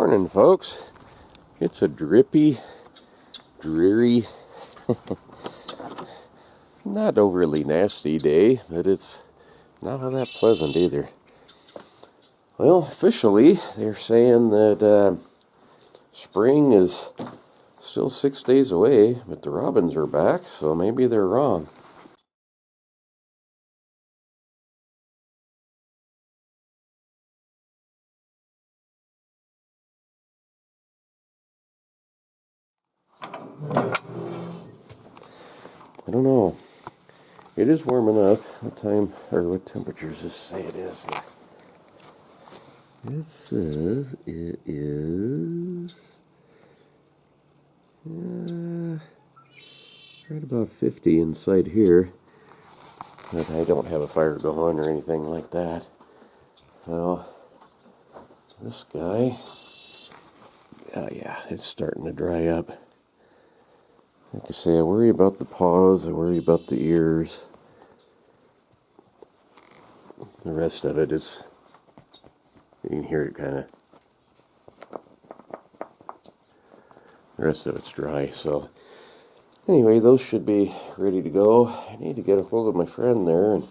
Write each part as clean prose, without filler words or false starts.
Morning, folks. It's a drippy, dreary, not overly nasty day, but it's not all that pleasant either. Well, officially, they're saying that spring is still 6 days away, but the robins are back, so maybe they're wrong. I don't know. It is warm enough. What time, or what temperature does this say it is here? It says it is right about 50 inside here. But I don't have a fire going or anything like that. Well, this guy, oh yeah, it's starting to dry up. Like I say, I worry about the paws, I worry about the ears. The rest of it is, you can hear it kind of, the rest of it's dry, so anyway, those should be ready to go. I need to get a hold of my friend there and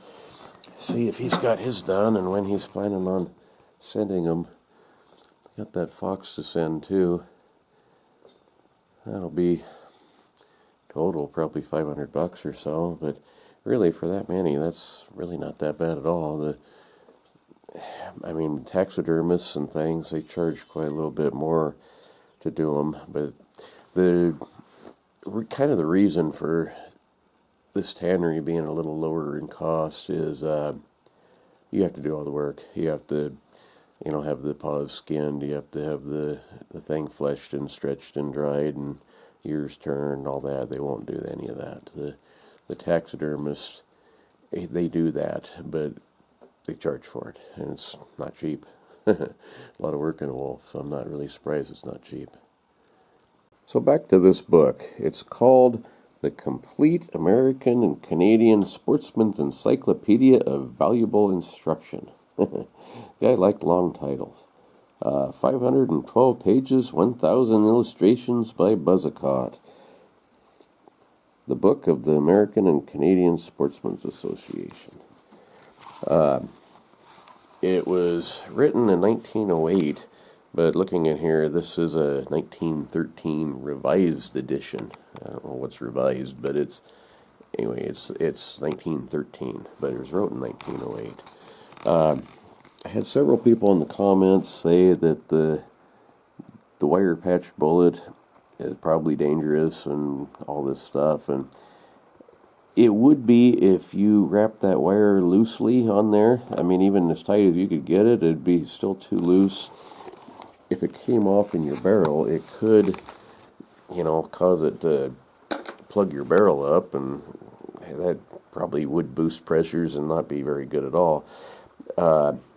see if he's got his done and when he's planning on sending them. Got that fox to send too. That'll be total probably $500 or so, but really for that many, that's really not that bad at all. Taxidermists and things, they charge quite a little bit more to do them, but the reason for this tannery being a little lower in cost is you have to do all the work. You have to, have the paws skinned. You have to have the thing fleshed and stretched and dried and ears turned, all that. They won't do any of that. The taxidermists, they do that, but they charge for it, and it's not cheap. A lot of work in a wolf, so I'm not really surprised it's not cheap. So back to this book. It's called The Complete American and Canadian Sportsman's Encyclopedia of Valuable Instruction. Guy liked long titles. 512 pages, 1,000 illustrations by Buzzicott. The book of the American and Canadian Sportsmen's Association. It was written in 1908, but looking at here, this is a 1913 revised edition. I don't know what's revised, but it's 1913, but it was wrote in 1908. I had several people in the comments say that the wire patch bullet is probably dangerous and all this stuff, and it would be if you wrap that wire loosely on there. Even as tight as you could get it, it'd be still too loose. If it came off in your barrel, it could, cause it to plug your barrel up, and that probably would boost pressures and not be very good at all.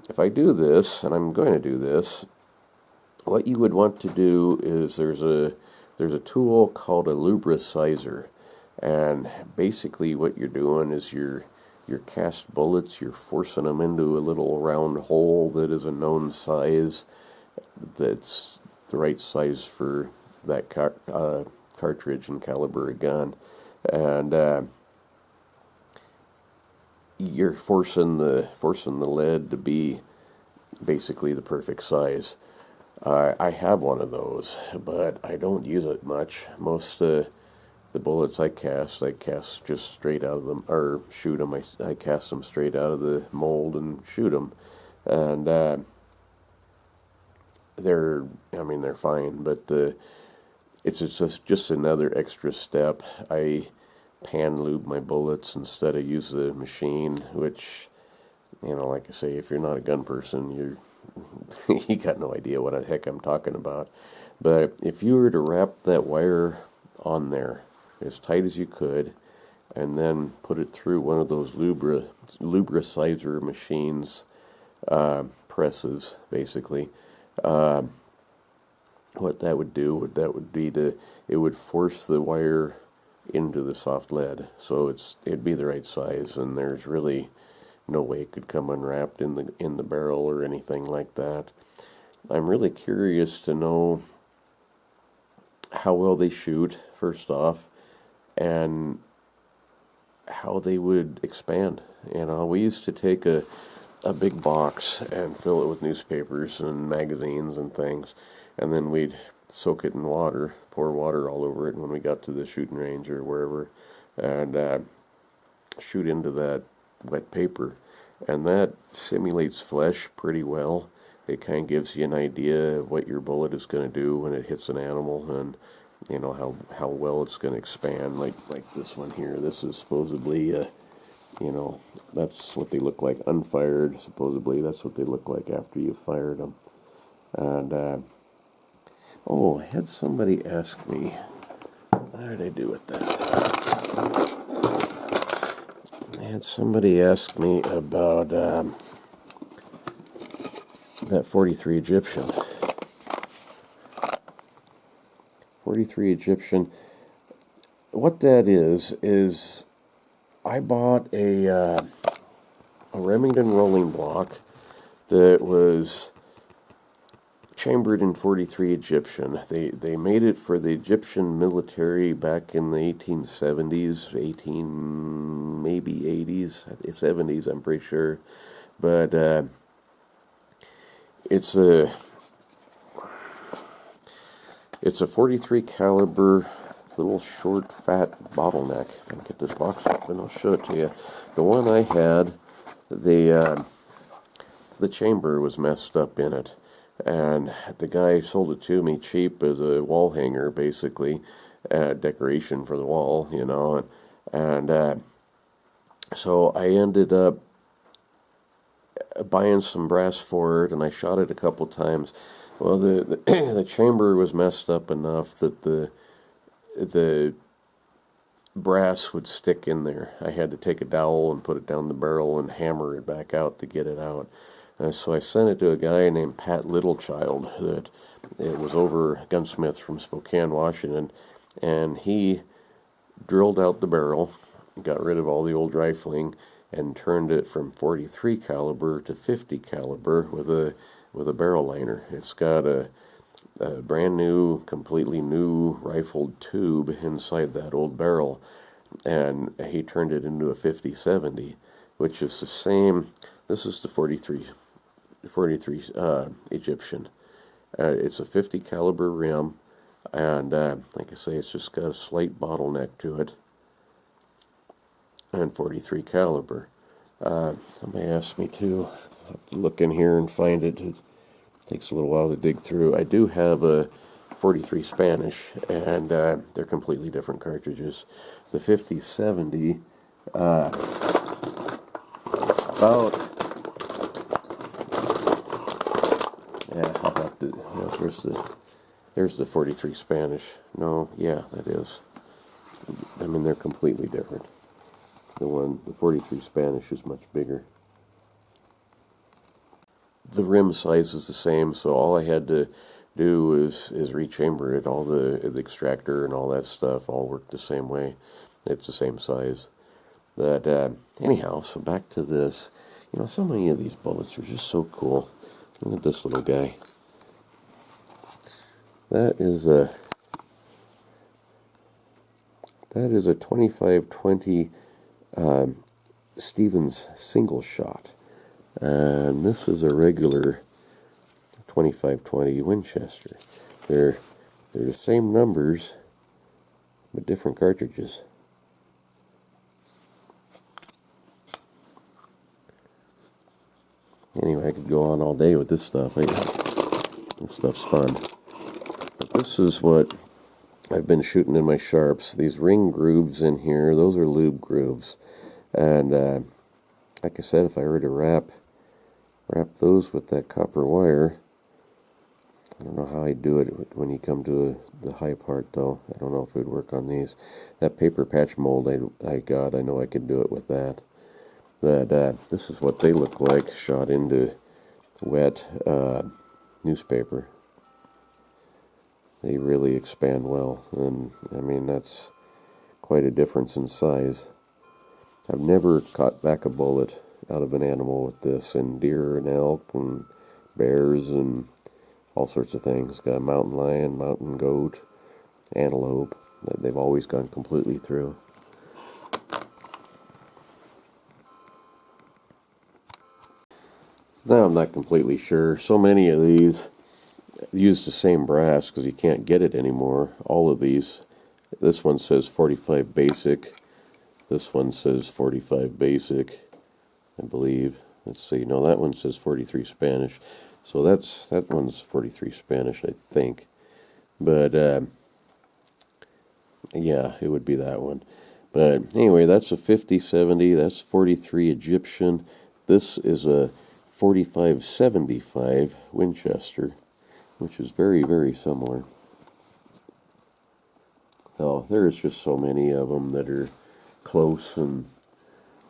If I do this, and I'm going to do this, what you would want to do is there's a tool called a lubricizer, and basically what you're doing is your cast bullets, you're forcing them into a little round hole that is a known size, that's the right size for that cartridge and caliber of gun, and you're forcing the lead to be basically the perfect size. I have one of those, but I don't use it much. Most the bullets I cast just straight out of them, or shoot them. I cast them straight out of the mold and shoot them, and they're fine. But it's just another extra step. I pan lube my bullets instead of use the machine, which, like I say, if you're not a gun person, you got no idea what the heck I'm talking about. But if you were to wrap that wire on there as tight as you could, and then put it through one of those lubricizer machines, presses, basically, what that would do would be it would force the wire into the soft lead, so it'd be the right size, and there's really no way it could come unwrapped in the barrel or anything like that. I'm really curious to know how well they shoot, first off, and how they would expand. We used to take a big box and fill it with newspapers and magazines and things, and then we'd soak it in water, pour water all over it when we got to the shooting range or wherever, and shoot into that wet paper. And that simulates flesh pretty well. It kind of gives you an idea of what your bullet is going to do when it hits an animal, and how well it's going to expand. Like this one here. This is supposedly that's what they look like unfired. Supposedly that's what they look like after you've fired them. And I had somebody ask me, what did I do with that? I had somebody ask me about that 43 Egyptian. 43 Egyptian. What that is I bought a Remington rolling block that was chambered in 43 Egyptian. They made it for the Egyptian military back in the 1870s, maybe 80s, 70s, I'm pretty sure. But it's a 43 caliber, little short, fat bottleneck. If I can get this box open, I'll show it to you. The one I had, the chamber was messed up in it, and the guy sold it to me cheap as a wall hanger, basically, decoration for the wall, and so I ended up buying some brass for it, and I shot it a couple times. Well, the chamber was messed up enough that the brass would stick in there. I had to take a dowel and put it down the barrel and hammer it back out to get it out. So I sent it to a guy named Pat Littlechild. That it was over gunsmith from Spokane, Washington, and he drilled out the barrel, got rid of all the old rifling, and turned it from 43 caliber to 50 caliber with a barrel liner. It's got a brand new, completely new rifled tube inside that old barrel, and he turned it into a 50-70, which is the same. This is the 43 Egyptian. It's a 50 caliber rim, and like I say, it's just got a slight bottleneck to it, and 43 caliber. Somebody asked me to look in here and find it. It takes a little while to dig through. I do have a 43 Spanish, and they're completely different cartridges. The 50-70, about, I'll have to, there's the 43 Spanish. No, yeah, that is. I mean, they're completely different. The 43 Spanish is much bigger. The rim size is the same, so all I had to do is rechamber it. All the extractor and all that stuff all worked the same way. It's the same size. But anyhow, so back to this. So many of these bullets are just so cool. Look at this little guy. That is a 2520 Stevens single shot. And this is a regular 2520 Winchester. They're the same numbers, but different cartridges. Anyway, I could go on all day with this stuff. This stuff's fun. But this is what I've been shooting in my sharps. These ring grooves in here, those are lube grooves. And like I said, if I were to wrap those with that copper wire, I don't know how I'd do it when you come to the high part, though. I don't know if it would work on these. That paper patch mold I got, I know I could do it with that. This is what they look like shot into wet newspaper. They really expand well, and I mean, that's quite a difference in size. I've never caught back a bullet out of an animal with this, and deer and elk and bears and all sorts of things. Got a mountain lion, mountain goat, antelope that they've always gone completely through. Now I'm not completely sure. So many of these use the same brass because you can't get it anymore. All of these. This one says 45 basic. This one says 45 basic, I believe. Let's see. No, that one says 43 Spanish. So that one's 43 Spanish, I think. But yeah, it would be that one. But anyway, that's a 50-70. That's 43 Egyptian. This is a 45-75 Winchester, which is very, very similar. So there's just so many of them that are close, and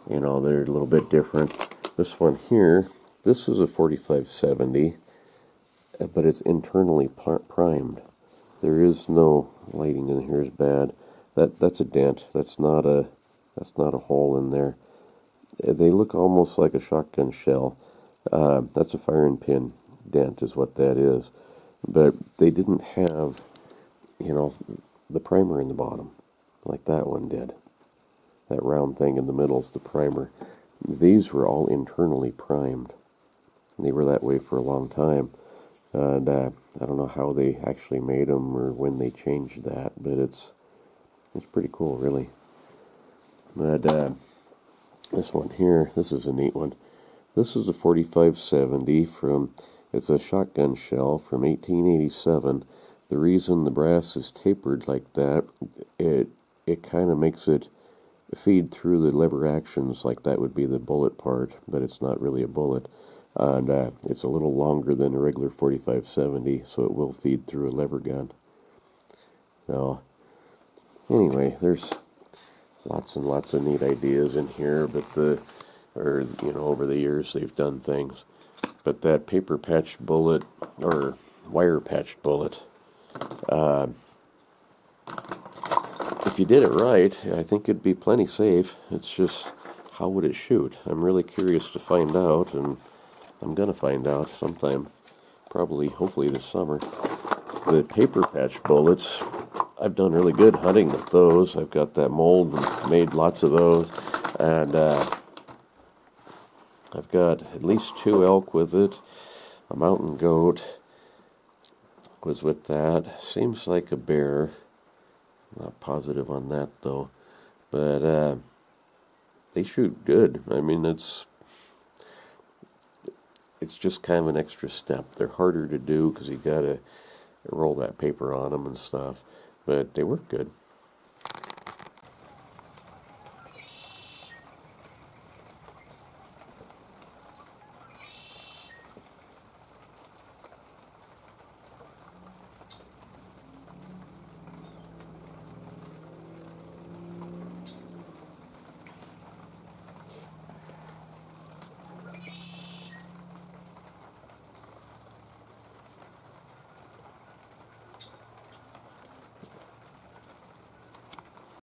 they're a little bit different. This one here, this is a 45-70, but it's internally primed. There is no lighting in here is bad. That's a dent. That's not a hole in there. They look almost like a shotgun shell. That's a firing pin dent is what that is. But they didn't have, the primer in the bottom like that one did. That round thing in the middle is the primer. These were all internally primed. They were that way for a long time. And I don't know how they actually made them or when they changed that, but it's pretty cool, really. But this one here, this is a neat one. This is a 45-70 it's a shotgun shell from 1887. The reason the brass is tapered like that, it kind of makes it feed through the lever actions like that would be the bullet part, but it's not really a bullet. And it's a little longer than a regular 45-70, so it will feed through a lever gun. So, anyway, there's lots and lots of neat ideas in here, but over the years they've done things. But that paper patch bullet, or wire patch bullet, if you did it right, I think it'd be plenty safe. It's just, how would it shoot? I'm really curious to find out, and I'm going to find out sometime, probably, hopefully this summer. The paper patch bullets, I've done really good hunting with those. I've got that mold and made lots of those, and I've got at least 2 elk with it. A mountain goat was with that. Seems like a bear. Not positive on that though, but they shoot good. I mean, it's just kind of an extra step. They're harder to do because you gotta roll that paper on them and stuff, but they work good.